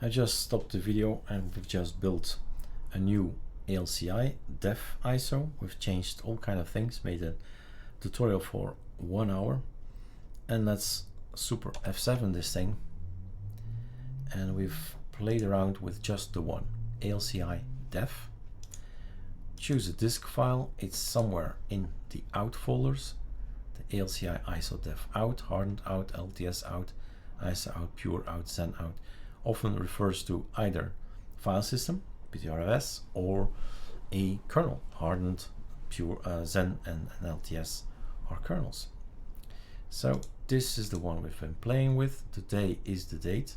I just stopped the video and we've just built a new Alci-Dev ISO. We've changed all kind of things, made a tutorial for 1 hour, and let's super F7 this thing, and we've played around with just the one Alci-Dev. Choose a disk file. It's somewhere in the out folders. The ALCI ISO dev out, hardened out, LTS out, ISO out, pure out, Zen out often refers to either file system, VRFS, or a kernel. Hardened, pure, Zen and LTS are kernels. So this is the one we've been playing with. Today is the date,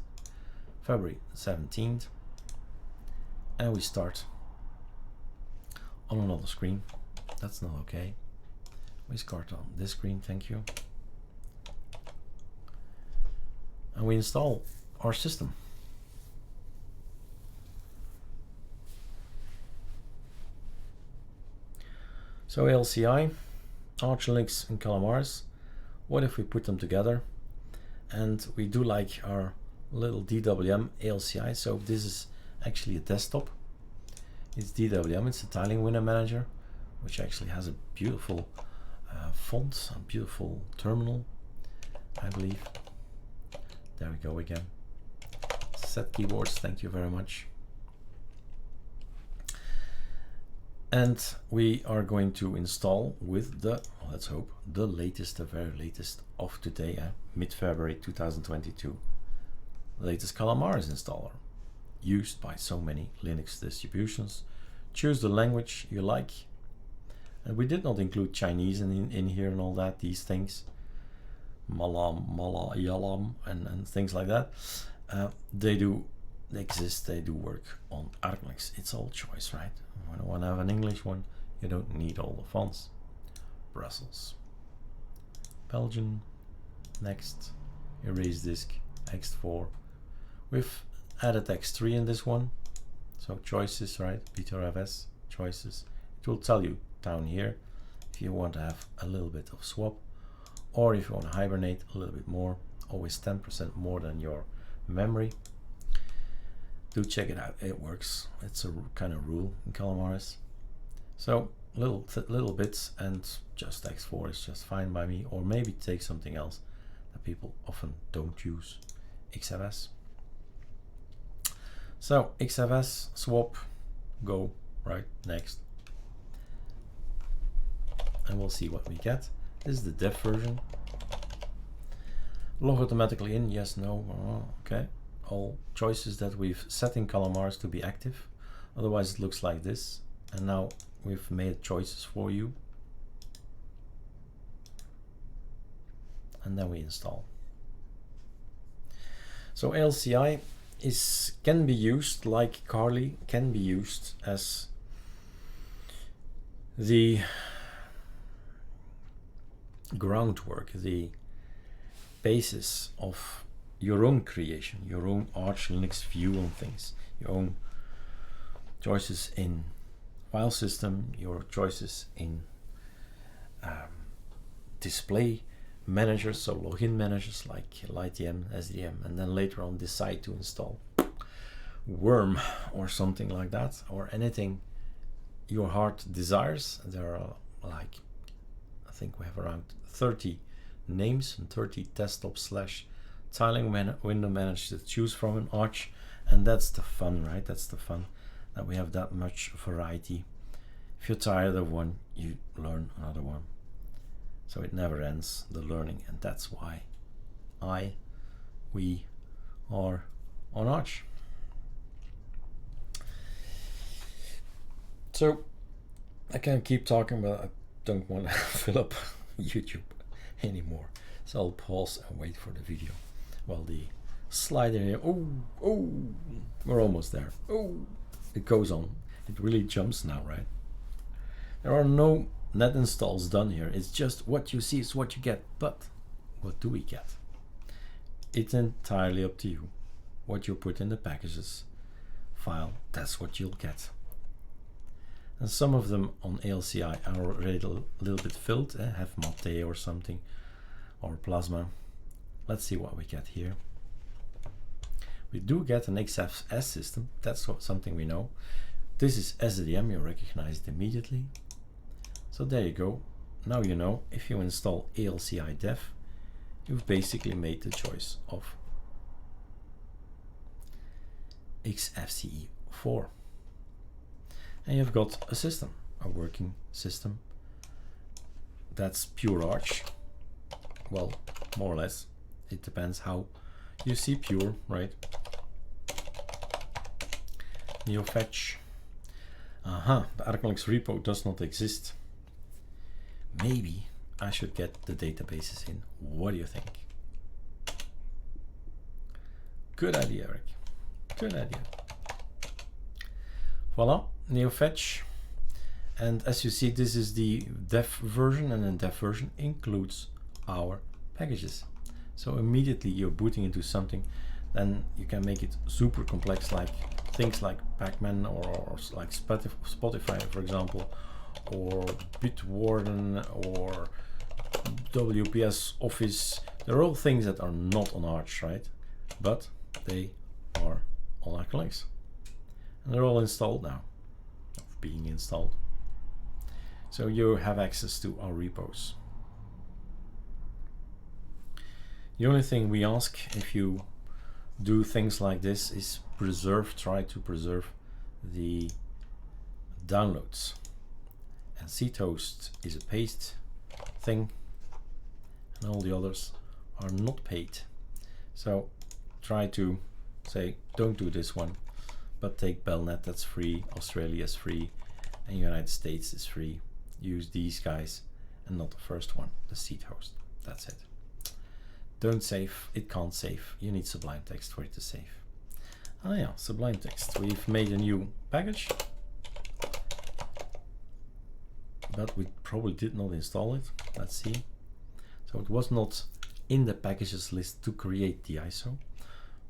February 17th, and we start on another screen. That's not okay. We start on this screen, thank you. And we install our system. So ALCI, ArcoLinux and Calamares. What if we put them together? And we do like our little DWM ALCI. So this is actually a desktop. It's DWM, it's a tiling window manager, which actually has a beautiful font, a beautiful terminal, I believe. There we go again. Set keyboards, thank you very much. And we are going to install with the, let's hope, the latest, the very latest of today, mid-February 2022, the latest Calamares installer, used by so many Linux distributions. Choose the language you like. And we did not include Chinese in here and all that, these things. Malayalam and things like that. They do exist, they do work on ArcoLinux. It's all choice, right? When I want to have an English one, you don't need all the fonts. Brussels. Belgian. Next. Erase disk. X4. We've added X3 in this one. So choices, right? VRFS choices. It will tell you down here if you want to have a little bit of swap, or if you want to hibernate a little bit more, always 10% more than your memory. Do check it out, it works. It's a kind of rule in Calamares. So little bits, and just X4 is just fine by me, or maybe take something else that people often don't use. XFS. So XFS, swap, go, right, next. And we'll see what we get. This is the dev version. Log automatically in, yes, no, okay. All choices that we've set in Calamares to be active. Otherwise it looks like this. And now we've made choices for you. And then we install. So ALCI can be used, like Carly, can be used as the groundwork, the basis of your own creation, your own ArcoLinux view on things, your own choices in file system, your choices in display managers, so login managers like LightDM, SDM, and then later on decide to install Worm or something like that, or anything your heart desires. There are, like, I think we have around 30 names and 30 desktop / tiling window managers to choose from in Arch, and that's the fun, right? That's the fun, that we have that much variety. If you're tired of one, you learn another one. So it never ends, the learning, and that's why we are on Arch. So I can keep talking, but I don't want to fill up YouTube anymore. So I'll pause and wait for the video while the slider here, oh, we're almost there. Oh, it goes on. It really jumps now, right? There are no net installs done here. It's just what you see is what you get. But what do we get? It's entirely up to you. What you put in the packages file, that's what you'll get. And some of them on ALCI are already a little bit filled, have Mate or something, or Plasma. Let's see what we get here. We do get an XFS system. That's something we know. This is SDM. You recognize it immediately. So there you go. Now you know if you install Alci-Dev, you've basically made the choice of XFCE4. And you've got a system, a working system that's pure Arch. Well, more or less. It depends how you see pure, right? Neofetch. The ArcoLinux repo does not exist. Maybe I should get the databases in. What do you think? Good idea, Eric. Good idea. Voila, Neofetch. And as you see, this is the dev version, and the dev version includes our packages. So immediately you're booting into something, then you can make it super complex, like things like Pacman or like Spotify, for example, or Bitwarden or WPS Office. They're all things that are not on Arch, right? But they are on ArcoLinux. And they're all installed now, being installed. So you have access to our repos. The only thing we ask if you do things like this is try to preserve the downloads. And ctoast is a paid thing, and all the others are not paid. So try to say, don't do this one, but take Belnet, that's free, Australia is free, and United States is free. Use these guys and not the first one, the ctoast. That's it. Don't save, it can't save. You need Sublime Text for it to save. Ah yeah, Sublime Text. We've made a new package, but we probably did not install it. Let's see. So it was not in the packages list to create the ISO,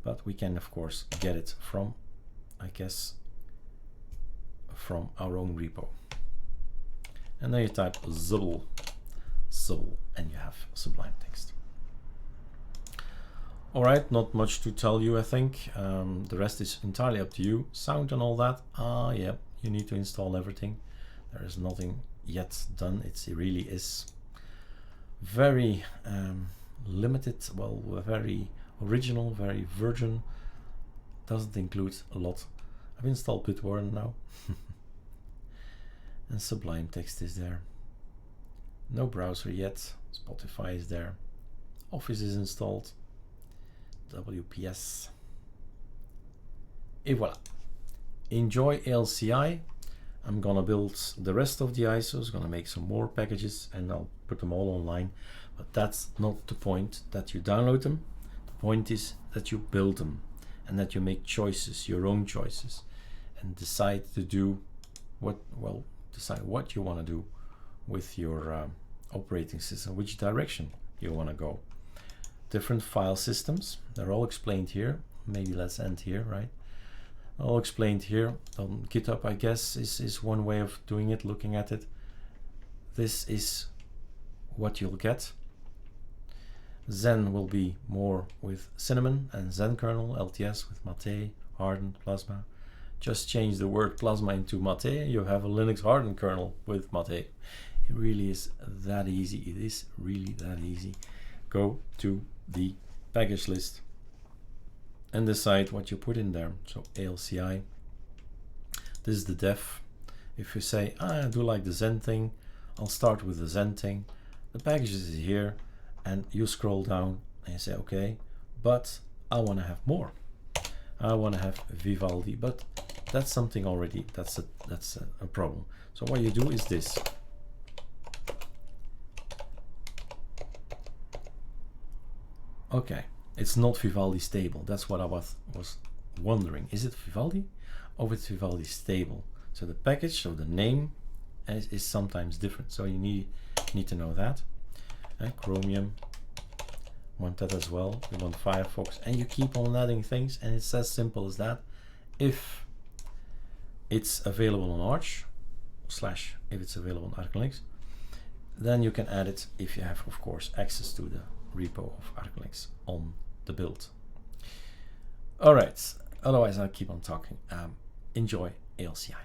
but we can of course get it from, I guess, from our own repo. And then you type zubl, and you have Sublime Text. All right, not much to tell you, I think. The rest is entirely up to you. Sound and all that, yeah, you need to install everything. There is nothing yet done. It really is very limited, well, very original, very virgin. Doesn't include a lot. I've installed Bitwarden now. And Sublime Text is there. No browser yet. Spotify is there. Office is installed. WPS. Et voilà. Enjoy ALCI. I'm gonna build the rest of the ISOs, gonna make some more packages, and I'll put them all online. But that's not the point that you download them. The point is that you build them and that you make choices, your own choices, and decide to do decide what you want to do with your operating system, which direction you want to go. Different file systems, they're all explained here. Maybe let's end here, right? All explained here. GitHub, I guess, is one way of doing it, looking at it. This is what you'll get. Zen will be more with Cinnamon, and Zen kernel, LTS with Mate, Hardened, Plasma. Just change the word Plasma into Mate, you have a Linux hardened kernel with Mate. It really is that easy. It is really that easy. Go to the package list and decide what you put in there. So ALCI, this is the dev. If you say, I do like the Zen thing, I'll start with the Zen thing. The packages is here, and you scroll down and you say, okay, but I want to have more. I want to have Vivaldi, but that's something already, that's a problem. So what you do is this. Okay, it's not Vivaldi stable. That's what I was wondering. Is it Vivaldi or it's Vivaldi stable? So the package, so the name is sometimes different. So you need to know that. Chromium, want that as well. You want Firefox, and you keep on adding things, and it's as simple as that. If it's available on Arch, / if it's available on ArcoLinux, then you can add it if you have, of course, access to the repo of ArcoLinux on the build. All right, otherwise I'll keep on talking. Enjoy ALCI.